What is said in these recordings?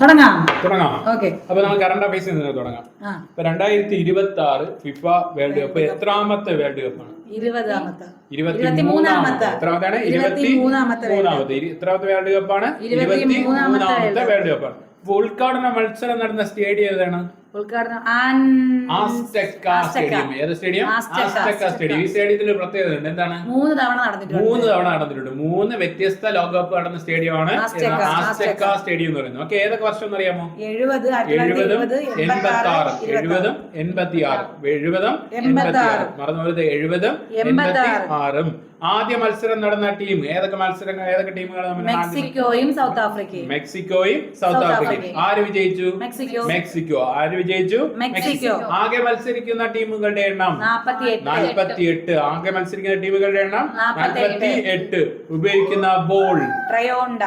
തുടങ്ങാം. അപ്പൊ നമ്മൾ കറണ്ട് അഫയേഴ്സിൽ നിന്ന് തുടങ്ങാം. ഇപ്പൊ 2026 ഫിഫ വേൾഡ് കപ്പ് എത്രാമത്തെ വേൾഡ് കപ്പാണ്? 23ാമത്തെ. എത്രാമത്തെ വേൾഡ് കപ്പാണ്? 23ാമത്തെ വേൾഡ് കപ്പാണ്. അപ്പൊ ഉദ്ഘാടന മത്സരം നടന്ന സ്റ്റേഡിയം ഏതാണ്? ആസ്ടെക്ക സ്റ്റേഡിയം. ഏത് സ്റ്റേഡിയം? ആസ്ടെക്ക സ്റ്റേഡിയം. ഈ സ്റ്റേഡിയത്തിന്റെ പ്രത്യേകത എന്താണ്? 3 തവണ നടന്നിട്ടുണ്ട്. 3 വ്യത്യസ്ത ലോകകപ്പ് നടന്ന സ്റ്റേഡിയമാണ് ആസ്ടെക്ക സ്റ്റേഡിയം എന്ന് പറയുന്നത്. ഓക്കെ, ഏതൊക്കെ വർഷം എന്ന് അറിയാമോ? 70, 86. 70, 86. മറന്നുപോയത് 70, 86. ആദ്യ മത്സരം നടന്ന ടീം ഏതൊക്കെ ടീമുകളാണ്? മെക്സിക്കോയും സൗത്ത് ആഫ്രിക്കയും. ആര് വിജയിച്ചു? മെക്സിക്കോ. ആര് വിജയിച്ചു? മെക്സിക്കോ. ആകെ മത്സരിക്കുന്ന ടീമുകളുടെ എണ്ണം 48. ആകെ മത്സരിക്കുന്ന ടീമുകളുടെ എണ്ണം 48. ഉപയോഗിക്കുന്ന ബോൾ ട്രയോണ്ട.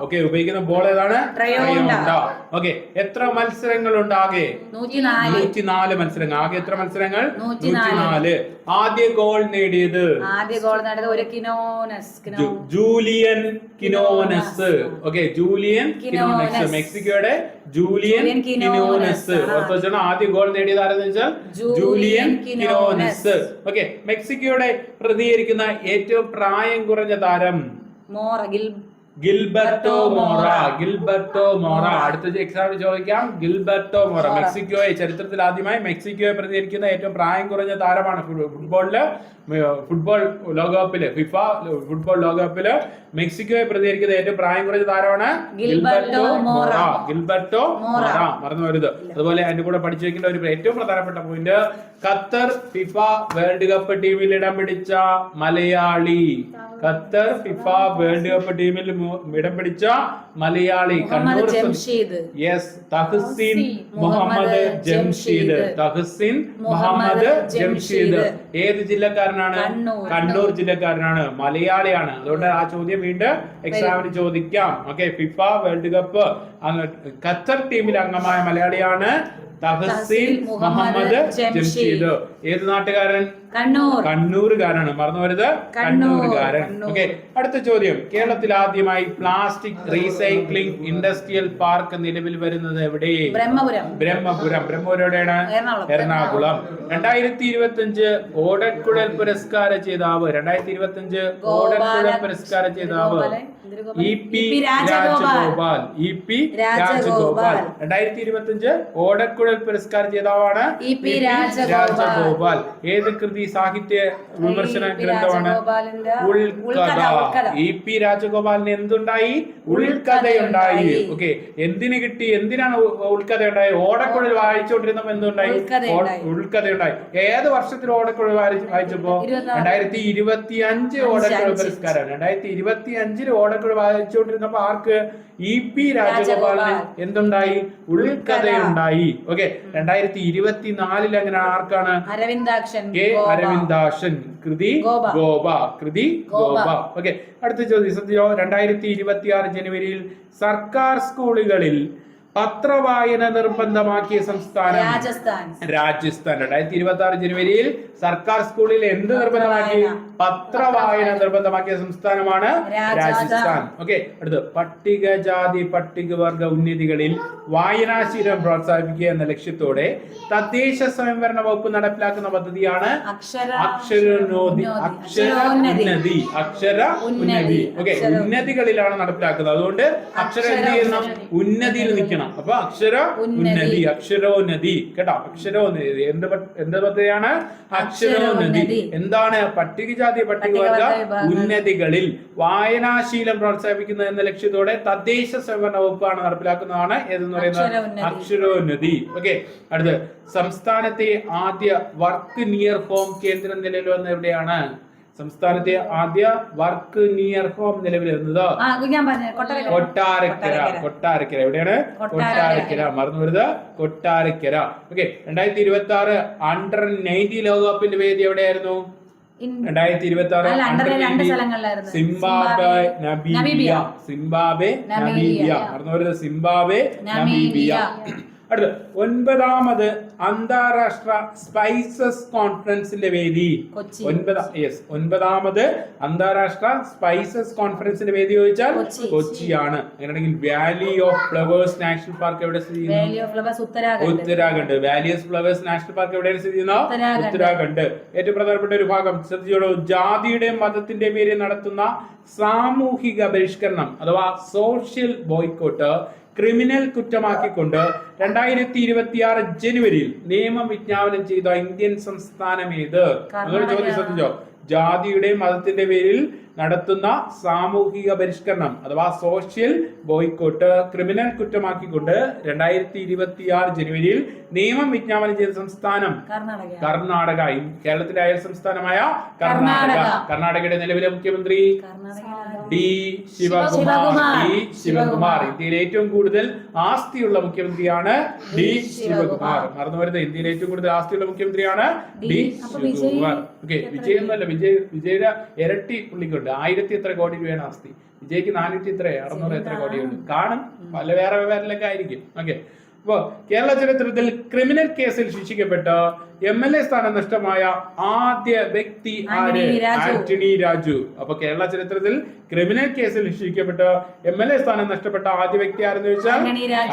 ഓക്കെ, ഉപയോഗിക്കുന്ന ബോൾ ഏതാണ്? ട്രയോണ്ട. ഓക്കെ, എത്ര മത്സരങ്ങളുണ്ട് ആകെ? 104 മത്സരങ്ങൾ. ആകെ എത്ര മത്സരങ്ങൾ? 104. ആദ്യ ഗോൾ നേടിയത് Julian Quinones. Okay, Julian Quinones. മെക്സിക്കോയുടെ ജൂലിയൻ കിനോനസ്. ആദ്യ ഗോൾ നേടിയത് ആരെന്ന് വെച്ചാൽ ജൂലിയൻ കിനോനസ്. ഓക്കെ, മെക്സിക്കോയുടെ പ്രതികരിക്കുന്ന ഏറ്റവും പ്രായം കുറഞ്ഞ താരം ഗിൽബർട്ടോ മോറ. അടുത്ത എക്സാമിൽ ചോദിക്കാം. ഗിൽബർട്ടോ മോറ. മെക്സിക്കോയെ ചരിത്രത്തിൽ ആദ്യമായി മെക്സിക്കോയെ പ്രതിനിധീകരിക്കുന്ന ഏറ്റവും പ്രായം കുറഞ്ഞ താരമാണ്. ഫുട്ബോൾ ലോകകപ്പില് ഫിഫ ഫുട്ബോൾ ലോകകപ്പില് മെക്സിക്കോയെ പ്രതിനിധീകരിക്കുന്ന ഏറ്റവും പ്രായം കുറഞ്ഞ താരമാണ് ഗിൽബർട്ടോ മോറ. മറന്നു വരുത്. അതുപോലെ അതിന്റെ കൂടെ പഠിച്ചു വെക്കേണ്ട ഒരു ഏറ്റവും പ്രധാനപ്പെട്ട point, Qatar FIFA world cup ടീമിൽ ഇടം പിടിച്ച Malayali. Qatar FIFA world cup ടീമിൽ ഇടം പിടിച്ച മലയാളി തഹ്സിൻ മുഹമ്മദ് ജംഷീദ്. ഏത് ജില്ലക്കാരനാണ്? കണ്ണൂർ ജില്ലക്കാരനാണ്, മലയാളിയാണ്. അതുകൊണ്ട് ആ ചോദ്യം വീണ്ടും എക്സാമിന് ചോദിക്കാം. Okay, FIFA world cup Qatar ടീമിൽ അംഗമായ മലയാളിയാണ് തഹ്സിൻ മുഹമ്മദ് ജംഷീദ്. ഏത് നാട്ടുകാരൻ? കണ്ണൂരുകാരാണ്. മറന്നു വരുത്, കണ്ണൂരുകാരൻ. ഓക്കെ, അടുത്ത ചോദ്യം. കേരളത്തിൽ ആദ്യമായി പ്ലാസ്റ്റിക് റീസൈക്ലിംഗ് ഇൻഡസ്ട്രിയൽ പാർക്ക് നിലവിൽ വരുന്നത് എവിടെ? ബ്രഹ്മപുരം. എറണാകുളം. 2025 ഓടക്കുഴൽ പുരസ്കാര ജേതാവ്. 2025 ഓടക്കുഴൽ പുരസ്കാര ജേതാവ് EP രാജഗോപാൽ. 2025 ഓടക്കുഴൽ പുരസ്കാര ജേതാവാണ് EP രാജഗോപാൽ. ഏത് കൃതി സാഹിത്യ വിമർശന ഗ്രന്ഥമാണ്? ഉൾക്കഥ. EP രാജഗോപാലിന് എന്തുണ്ടായി? ഉൾക്കഥയുണ്ടായി. ഓക്കെ, എന്തിനു കിട്ടി? എന്തിനാണ് ഉൾക്കഥ ഉണ്ടായി? ഓടക്കുഴൽ വായിച്ചുകൊണ്ടിരുന്നപ്പോ എന്തുണ്ടായി? ഉൾക്കഥയുണ്ടായി. ഏത് വർഷത്തിൽ ഓടക്കുഴൽ വായിച്ചപ്പോ? 2025 ഓടക്കുഴൽ പുരസ്കാരം. 2025 ഓടക്കുഴൽ വായിച്ചുകൊണ്ടിരുന്നപ്പോ ആർക്ക്? EP രാജഗോപാലിന് എന്തുണ്ടായി? ഉൾക്കഥയുണ്ടായി. ഓക്കെ, 2024 അങ്ങനെ ആർക്കാണ്? അരവിന്ദാക്ഷൻ. കൃതി ഗോപ. ഓക്കെ, അടുത്ത ചോദ്യം. 2026 ജനുവരിയിൽ സർക്കാർ സ്കൂളുകളിൽ പത്രവായന നിർബന്ധമാക്കിയ സംസ്ഥാനം രാജസ്ഥാൻ. 2026 ജനുവരിയിൽ സർക്കാർ സ്കൂളിൽ എന്ത് നിർബന്ധമാക്കി? പത്രവായന നിർബന്ധമാക്കിയ സംസ്ഥാനമാണ് രാജസ്ഥാൻ. ഓക്കെ, അടുത്ത് പട്ടികജാതി പട്ടികവർഗ ഉന്നതികളിൽ വായനാശീലം പ്രോത്സാഹിപ്പിക്കുക എന്ന ലക്ഷ്യത്തോടെ തദ്ദേശ സ്വയംഭരണ വകുപ്പ് നടപ്പിലാക്കുന്ന പദ്ധതിയാണ് അക്ഷര ഉന്നതി. ഓക്കെ, ഉന്നതികളിലാണ് നടപ്പിലാക്കുന്നത്. അതുകൊണ്ട് അക്ഷരം എന്ത് ചെയ്യണം? ഉന്നതിയിൽ നിൽക്കണം. അപ്പൊ അക്ഷരോന്നതി കേട്ടോ. അക്ഷരോന്നതി എന്ത് പദ്ധതിയാണ്? അക്ഷരോന്നതി. എന്താണ്? പട്ടികജാതി പട്ടികവർഗ ഉന്നതികളിൽ വായനാശീലം പ്രോത്സാഹിപ്പിക്കുന്നത് എന്ന ലക്ഷ്യത്തോടെ തദ്ദേശ സ്വയംഭരണ വകുപ്പാണ് നടപ്പിലാക്കുന്നതാണ് ഏതെന്ന് പറയുന്നത് അക്ഷരോന്നതി. ഓക്കെ, അടുത്ത്. സംസ്ഥാനത്തെ ആദ്യ വർക്ക് നിയർ ഹോം കേന്ദ്രം നിലവിൽ വന്ന എവിടെയാണ്? സംസ്ഥാനത്തെ ആദ്യ വർക്ക് നിയർ ഹോം നിലവിൽ വരുന്നത് കൊട്ടാരക്കര. എവിടെയാണ്? കൊട്ടാരക്കര. മറന്നു വരുന്നത് കൊട്ടാരക്കര. ഓക്കെ, 2026 അണ്ടർ 90 ലോകകപ്പിന്റെ വേദി എവിടെയായിരുന്നു? 2026 സിംബാബ്വെ നമീബിയ. മറന്നു വരുന്നത് സിംബാബ്വെ നമീബിയ. അടുത്ത 9ാമത് അന്താരാഷ്ട്ര സ്പൈസസ് കോൺഫറൻസിന്റെ വേദി? കൊച്ചി. ഒൻപതാമത് അന്താരാഷ്ട്ര സ്പൈസസ് കോൺഫറൻസിന്റെ വേദി ചോദിച്ചാൽ കൊച്ചിയാണ്. അങ്ങനെയാണെങ്കിൽ Valley of flowers national park എവിടെ സ്ഥിതി ചെയ്യുന്നു? Valley of flowers Uttarakhand. Valley of flowers national park എവിടെയാണ് സ്ഥിതി ചെയ്യുന്നത്? ഉത്തരാഖണ്ഡ്. ഏറ്റവും പ്രധാനപ്പെട്ട ഒരു ഭാഗം ശ്രദ്ധിച്ചോളൂ. ജാതിയുടെ മതത്തിന്റെ പേരിൽ നടത്തുന്ന സാമൂഹിക ബഹിഷ്കരണം അഥവാ സോഷ്യൽ ബോയ്ക്കോട്ട് ക്രിമിനൽ കുറ്റമാക്കിക്കൊണ്ട് 2026 ജനുവരിയിൽ നിയമം വിജ്ഞാപനം ചെയ്ത ഇന്ത്യൻ സംസ്ഥാനം ഏത്? നിങ്ങൾ ചോദ്യം ശ്രദ്ധിച്ചോ. ജാതിയുടെ മതത്തിന്റെ പേരിൽ നടത്തുന്ന സാമൂഹിക പരിഷ്കരണം അഥവാ സോഷ്യൽ ബോയ്ക്കോട്ട് ക്രിമിനൽ കുറ്റമാക്കിക്കൊണ്ട് 2026 ജനുവരിയിൽ നിയമം വിജ്ഞാപനം ചെയ്ത സംസ്ഥാനം കർണാടക. കേരളത്തിലെ അയൽ സംസ്ഥാനമായ കർണാടക. കർണാടകയുടെ നിലവിലെ മുഖ്യമന്ത്രി ഡി ശിവകുമാർ. ഇന്ത്യയിൽ ഏറ്റവും കൂടുതൽ ആസ്തിയുള്ള മുഖ്യമന്ത്രിയാണ് ഡി ശിവകുമാർ. മറന്നു വരുന്നത്, ഇന്ത്യയിൽ ഏറ്റവും കൂടുതൽ ആസ്തിയുള്ള മുഖ്യമന്ത്രിയാണ് ഡി ശിവകുമാർ. ഓക്കെ, വിജയൊന്നുമല്ല, വിജയുടെ ഇരട്ടി പുള്ളിക്കുണ്ട്. 1000 എത്ര കോടി രൂപയാണ് ആസ്തി. വിജയ്ക്ക് 400 എത്ര 600 എത്ര കോടിയുണ്ട് കാണും. പല വേറെ വേറെയൊക്കെ ആയിരിക്കും. ഓക്കെ, അപ്പോ കേരള ചരിത്രത്തിൽ ക്രിമിനൽ കേസിൽ ശിക്ഷിക്കപ്പെട്ട MLA സ്ഥാനം നഷ്ടമായ ആദ്യ വ്യക്തി ആര്? ആന്റണി രാജു. അപ്പൊ കേരള ചരിത്രത്തിൽ ക്രിമിനൽ കേസിൽ ശിക്ഷിക്കപ്പെട്ട MLA സ്ഥാനം നഷ്ടപ്പെട്ട ആദ്യ വ്യക്തി ആരെന്ന് ചോദിച്ചാൽ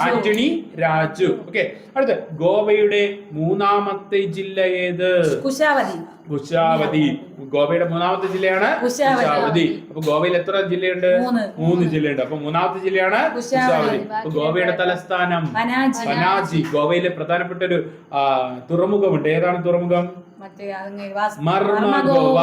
ആന്റണി രാജു. ഓക്കെ, അടുത്ത ഗോവയുടെ മൂന്നാമത്തെ ജില്ല ഏത്? കുശാവതി. ഗോവയുടെ മൂന്നാമത്തെ ജില്ലയാണ് കുശാവതി. അപ്പൊ ഗോവയിൽ എത്ര ജില്ലയുണ്ട്? 3 ജില്ലയുണ്ട്. അപ്പൊ മൂന്നാമത്തെ ജില്ലയാണ് കുശാവതി. അപ്പൊ ഗോവയുടെ തലസ്ഥാനം പനാജി. ഗോവയിലെ പ്രധാനപ്പെട്ട ഒരു തുറമുഖമുണ്ട്. ഏതാണ് തുറമുഖം? മർമഗോവ.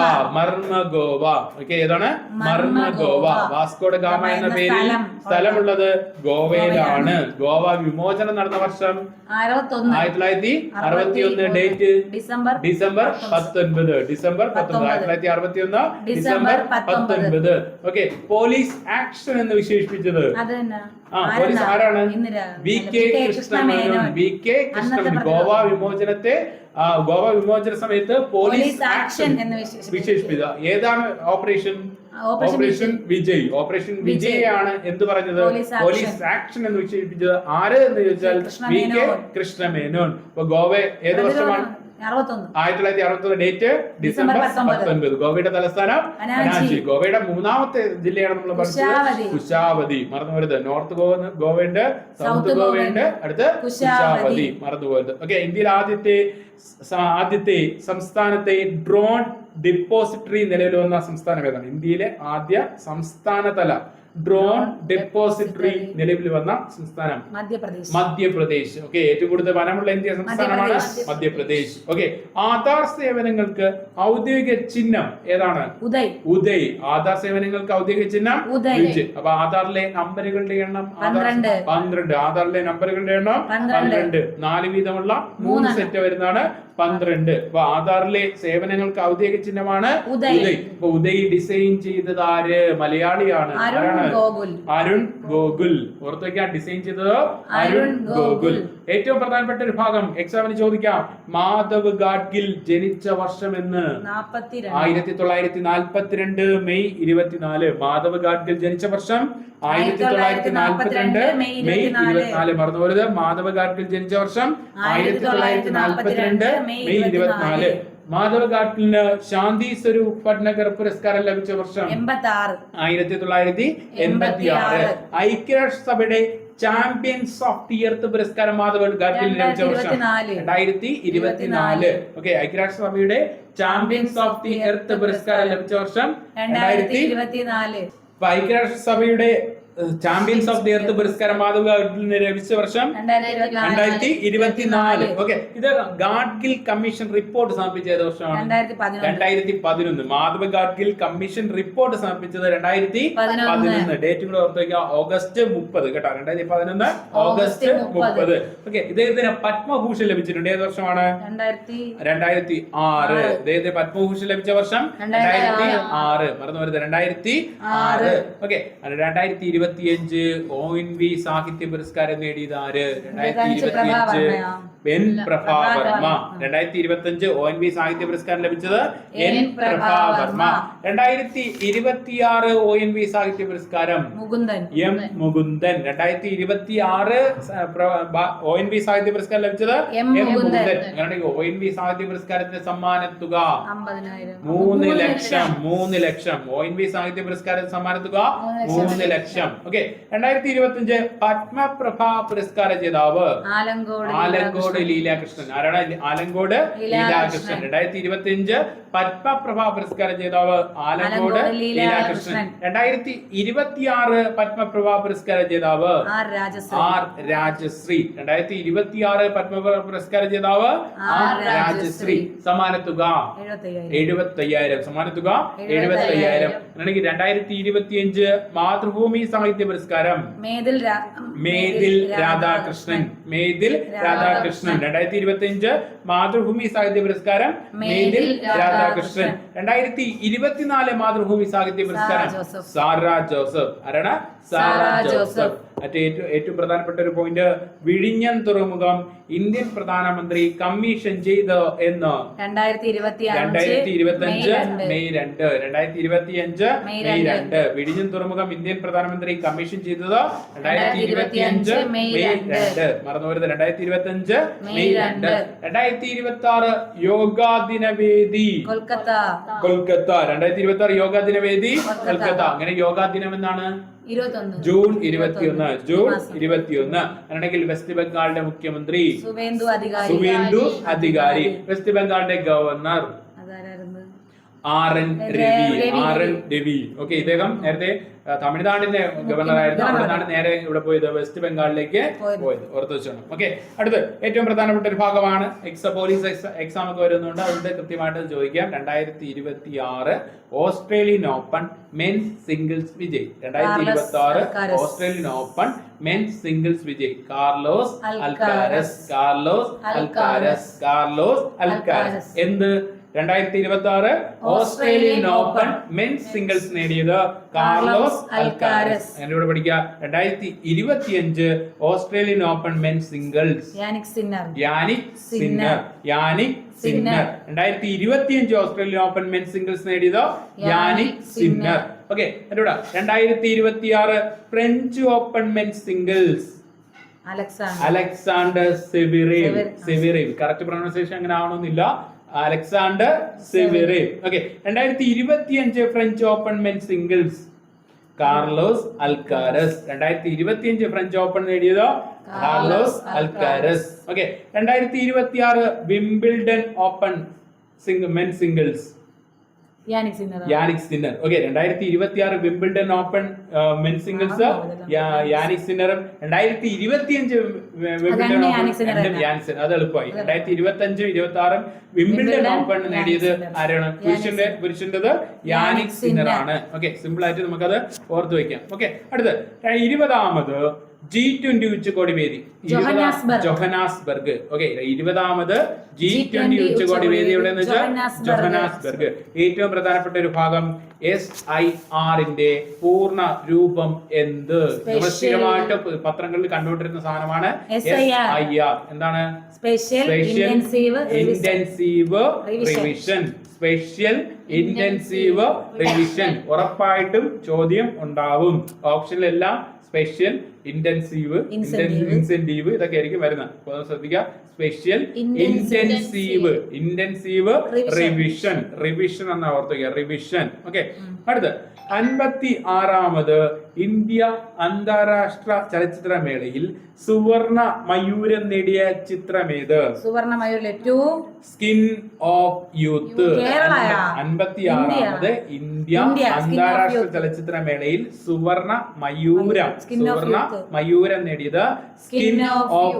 ഓക്കെ, ഏതാണ്? മർമഗോവ. വാസ്കോഡ ഗാമ എന്ന പേരിൽ സ്ഥലമുള്ളത് ഗോവയിലാണ്. ഗോവ വിമോചനം നടന്ന വർഷം 1961. Date December 19. December 1961 December 19. Okay, police action എന്ന് വിശേഷിപ്പിച്ചത് പോലീസ് ആരാണ്? VK കൃഷ്ണമേനോൻ. ഗോവ വിമോചന സമയത്ത് പോലീസ് ആക്ഷൻ എന്ന് വിശേഷിപ്പിച്ചത്. ഏതാണ് ഓപ്പറേഷൻ വിജയ്. ഓപ്പറേഷൻ വിജയാണ് എന്ത് പറഞ്ഞത്? പോലീസ് ആക്ഷൻ എന്ന് വിശേഷിപ്പിച്ചത് ആര് എന്ന് ചോദിച്ചാൽ VK കൃഷ്ണമേനോൻ. അപ്പൊ ഗോവ ഏത് വർഷമാണ്? 1961. Date December 19. ഗോവയുടെ തലസ്ഥാനം പനാജി. ഗോവയുടെ മൂന്നാമത്തെ ജില്ലയാണ് നമ്മൾ പഠിച്ചത് കുശാവതി. മറന്നു പോരുത്. നോർത്ത് ഗോവയുണ്ട്, സൗത്ത് ഗോവയുണ്ട്, അടുത്ത് കുശാവതി. മറന്നു പോരുത്. ഓക്കെ, ഇന്ത്യയിൽ ആദ്യത്തെ സംസ്ഥാനത്തെ ഡ്രോൺ ഡെപ്പോസിറ്ററി നിലവിൽ വന്ന സംസ്ഥാനം ഏതാണ്? ഇന്ത്യയിലെ ആദ്യ സംസ്ഥാനതല ഡ്രോൺ ഡെപ്പോസിറ്ററി നിലവിൽ വന്ന സംസ്ഥാനം മധ്യപ്രദേശ്. ഓക്കെ, ഏറ്റവും കൂടുതൽ വനമുള്ള ഇന്ത്യ സംസ്ഥാനമാണ് മധ്യപ്രദേശ്. ഓക്കെ, ആധാർ സേവനങ്ങൾക്ക് ഔദ്യോഗിക ചിഹ്നം ഏതാണ്? ഉദയ്. ആധാർ സേവനങ്ങൾക്ക് ഔദ്യോഗിക ചിഹ്നം ഉദയ്. അപ്പൊ ആധാറിലെ നമ്പറുകളുടെ എണ്ണം 12. ആധാറിലെ നമ്പറുകളുടെ എണ്ണം 12. 4 വീതമുള്ള 3 സെറ്റ് വരുന്നതാണ് 12. അപ്പൊ ആധാറിലെ സേവനങ്ങൾക്ക് ഔദ്യോഗിക ചിഹ്നമാണ് ഉദയ്. അപ്പൊ ഉദയ് ഡിസൈൻ ചെയ്തത് ആര്? മലയാളിയാണ്. അരുൺ ഗോകുൽ. ഓർത്തു വയ്ക്കാൻ, ഡിസൈൻ ചെയ്തത് അരുൺ ഗോകുൽ. ഏറ്റവും പ്രധാനപ്പെട്ട ഒരു ഭാഗം എക്സാമിന് ചോദിക്കാം. മാധവ് ഗാഡ്ഗിൽ ജനിച്ച വർഷം എന്ന്? 1942 മെയ് 24. മാധവ് ഗാഡ്ഗിൽ ജനിച്ച വർഷം 1942 മെയ് 24. മറന്നു പോരുത്. മാധവ് ഗാഡ്ഗിൽ ജനിച്ച വർഷം 1942 മെയ് 24. മാധവ് ഗാഡ്ഗിലിന് ശാന്തി സ്വരൂപ് ഭട്നഗർ പുരസ്കാരം ലഭിച്ച വർഷം 1986. ഐക്യരാഷ്ട്രസഭയുടെ ചാമ്പ്യൻസ് ഓഫ് ദി എർത്ത് പുരസ്കാരം മാധവ് ഗാഡ്ഗിലിന് ലഭിച്ച വർഷം 2024. ഓക്കെ, ഐക്യരാഷ്ട്രസഭയുടെ ചാമ്പ്യൻസ് ഓഫ് ദി എർത്ത് പുരസ്കാരം ലഭിച്ച വർഷം 2024. ഐക്യരാഷ്ട്രസഭയുടെ ചാമ്പ്യൻസ് ഓഫ് ദി എർത്ത് പുരസ്കാരം മാധവ് ഗാഡ്ഗിലിന് ലഭിച്ച വർഷം 2024. ഓക്കെ, ഇത് ഗാഡ്ഗിൽ കമ്മീഷൻ റിപ്പോർട്ട് സമർപ്പിച്ച ഏത് വർഷമാണ്? 2011. മാധവ് ഗാഡ്ഗിൽ കമ്മീഷൻ റിപ്പോർട്ട് സമർപ്പിച്ചത് 2011. ഡേറ്റ് കൂടെ ഓർത്ത് വയ്ക്കുക. ഓഗസ്റ്റ് 30 കേട്ടോ. 2011 ഓഗസ്റ്റ് 30. ഓക്കെ, ഇദ്ദേഹത്തിന് പത്മഭൂഷൺ ലഭിച്ചിട്ടുണ്ട്. ഏത് വർഷമാണ്? 2006. ഇദ്ദേഹത്തിന് പത്മഭൂഷൺ ലഭിച്ച വർഷം 2006. മറന്നു വരുന്നത് 2006. ഓക്കെ, 2023 ONV സാഹിത്യ പുരസ്കാരം നേടിയത് ആര്? 2025 എൻ പ്രഭാവർമ്മ. 2025 ONV സാഹിത്യ പുരസ്കാരം ലഭിച്ചത് എൻ പ്രഭാവർമ്മ. 2026 ONV സാഹിത്യ പുരസ്കാരം എം മുകുന്ദൻ. 2026 ONV സാഹിത്യ പുരസ്കാരം ലഭിച്ചത് എം മുകുന്ദൻ. അങ്ങനെയാണെങ്കിൽ ONV സാഹിത്യ പുരസ്കാരത്തിന്റെ സമ്മാനത്തുക 3 ലക്ഷം. 3 ലക്ഷം. ONV സാഹിത്യ പുരസ്കാരത്തിന്റെ സമ്മാനത്തുക 3 ലക്ഷം. ഓക്കെ. 2025 പത്മപ്രഭ പുരസ്കാര ജേതാവ് ആലങ്കോട് ലീലാകൃഷ്ണൻ. ആരാണ് ആലങ്കോട് ലീലാകൃഷ്ണൻ? 2025 പത്മപ്രഭ പുരസ്കാര ജേതാവ് ആലങ്കോട് ലീലാകൃഷ്ണൻ. 2026 പത്മപ്രഭ പുരസ്കാര ജേതാവ് ആർ രാജശ്രീ. 2026 പത്മപ്രഭ പുരസ്കാര ജേതാവ് ആർ രാജശ്രീ. സമ്മാനത്തുക 75,000. സമ്മാനത്തുക 75,000. ആണെങ്കിൽ 2025 മാതൃഭൂമി സാഹിത്യ പുരസ്കാരം മേതിൽ രാധാകൃഷ്ണൻ. 2025 മാതൃഭൂമി സാഹിത്യ പുരസ്കാരം മേതിൽ രാധാകൃഷ്ണൻ. 2024 മാതൃഭൂമി സാഹിത്യ പുരസ്കാരം സാറ ജോസഫ്. ആരാണ്? സാറ ജോസഫ്. ഏറ്റവും പ്രധാനപ്പെട്ട ഒരു പോയിന്റ്, വിഴിഞ്ഞം തുറമുഖം ഇന്ത്യൻ പ്രധാനമന്ത്രി കമ്മീഷൻ ചെയ്ത് എന്ന് 2025 മെയ് 2. 2025 മെയ് 2 വിഴിഞ്ഞം തുറമുഖം ഇന്ത്യൻ പ്രധാനമന്ത്രി കമ്മീഷൻ ചെയ്തത് 2025 മെയ് 2. മറന്നുപോരുത്. 2025 മെയ് 2. 2026 യോഗാ ദിനവേദി കൊൽക്കത്ത. 2026 യോഗാ ദിനവേദി കൊൽക്കത്ത. അങ്ങനെ യോഗാ ദിനം എന്നാണ് ജൂൺ 21. അല്ലെങ്കിൽ വെസ്റ്റ് ബംഗാളിന്റെ മുഖ്യമന്ത്രി സുവേന്ദു അധികാരി. വെസ്റ്റ് ബംഗാളിന്റെ ഗവർണർ RN രവി. ഓക്കെ. ഇദ്ദേഹം നേരത്തെ തമിഴ്നാടിന്റെ ഗവർണർ ആയിരുന്നു. അവിടെയാണ് നേരെ ഇവിടെ പോയത് വെസ്റ്റ് ബംഗാളിലേക്ക് പോയത്. ഓർത്ത് വെച്ചോണം. ഓക്കെ. അടുത്ത് ഏറ്റവും പ്രധാനപ്പെട്ട ഒരു ഭാഗമാണ് പോലീസ് എക്സാം ഒക്കെ വരുന്നുണ്ട്. അതുകൊണ്ട് കൃത്യമായിട്ട് ചോദിക്കാം. 2026 ഓസ്ട്രേലിയൻ ഓപ്പൺ മെൻസ് സിംഗിൾസ് വിജയ്. 2026 ഓസ്ട്രേലിയൻ ഓപ്പൺ മെൻസ് സിംഗിൾസ് വിജയ് കാർലോസ് അൽക്കാരസ്. എന്ത്? 2026 ഓസ്ട്രേലിയൻ ഓപ്പൺ മെൻസ് സിംഗിൾസ് നേടിയത് കാർലോസ് അൽക്കാരസ്. എന്നോട് പഠിക്കുക. 2025 Australian Open men's singles Jannik Sinner. 2025 Australian Open men's singles നേടിയത് യാനിക് സിന്നർ. ഓക്കെ. എന്നോട് 2026 French Open men's singles Alexander Zverev. Correct pronunciation അങ്ങനെ ആവണമെന്നില്ല. Alexander Zverev. Okay. 2025 French Open men singles Carlos Alcaraz. 2025 French Open നേടിയത് Carlos Alcaraz. Okay. 2026 Wimbledon Open men singles Jannik Sinner. Okay. 2026 Wimbledon Open men singles Jannik സിന്നറും 2025 Wimbledon Open അത് എളുപ്പമായി. 2025 26 Wimbledon Open നേടിയത് ആരാണ്? പുരുഷന്റേത് Jannik Sinner ആണ്. Okay. Simple ആയിട്ട് നമുക്കത് ഓർത്തു വെക്കാം. ഓക്കെ. അടുത്ത് 20ാമത് G20 ഉച്ചകോടി വേദി ജോഹനാസ്ബർഗ്. ഓക്കെ. 20ാമത് G20 ഉച്ചകോടി വേദി എവിടെയെന്ന് വെച്ചാൽ ജോഹനാസ്ബർഗ്. ഏറ്റവും പ്രധാനപ്പെട്ട ഒരു ഭാഗം SIR-ന്റെ പൂർണ്ണ രൂപം എന്ത്? നമ്മൾ സ്ഥിരമായിട്ട് പത്രങ്ങളിൽ കണ്ടുകൊണ്ടിരുന്ന സാധനമാണ് SIR. എന്താണ്? Special intensive revision. ഉറപ്പായിട്ടും ചോദ്യം ഉണ്ടാവും. ഓപ്ഷനിലെല്ലാം സ്പെഷ്യൽ ഇൻറ്റൻസീവ് ഇതൊക്കെ ആയിരിക്കും വരുന്നത്. ശ്രദ്ധിക്കുക. സ്പെഷ്യൽ ഇന്റൻസീവ് റിവിഷൻ എന്ന ഓർത്തുക. റിവിഷൻ. ഓക്കെ. അടുത്ത് 56ാമത് ഇന്ത്യ അന്താരാഷ്ട്ര ചലച്ചിത്രമേളയിൽ സുവർണ മയൂരം നേടിയ ചിത്രമേത്? Skin of youth. 56ാമത് ഇന്ത്യ അന്താരാഷ്ട്ര ചലച്ചിത്രമേളയിൽ സുവർണ മയൂരം നേടിയത് സ്കിൻ ഓഫ്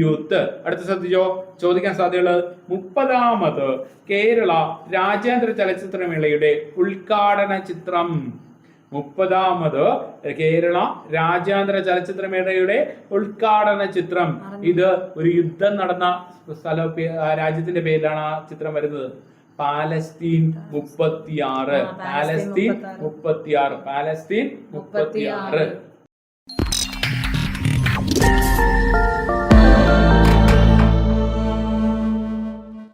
യൂത്ത്. അടുത്ത ശ്രദ്ധിച്ചോ. ചോദിക്കാൻ സാധ്യതയുള്ളത് 30ാമത് കേരള രാജ്യാന്തര ചലച്ചിത്രമേളയുടെ ഉദ്ഘാടന ചിത്രം. 30ാമത് കേരള രാജ്യാന്തര ചലച്ചിത്രമേളയുടെ ഉദ്ഘാടന ചിത്രം. ഇത് ഒരു യുദ്ധം നടന്ന രാജ്യത്തിന്റെ പേരിലാണ് ആ ചിത്രം വരുന്നത്. പാലസ്തീൻ 36. പാലസ്തീൻ 36. പാലസ്തീൻ 36.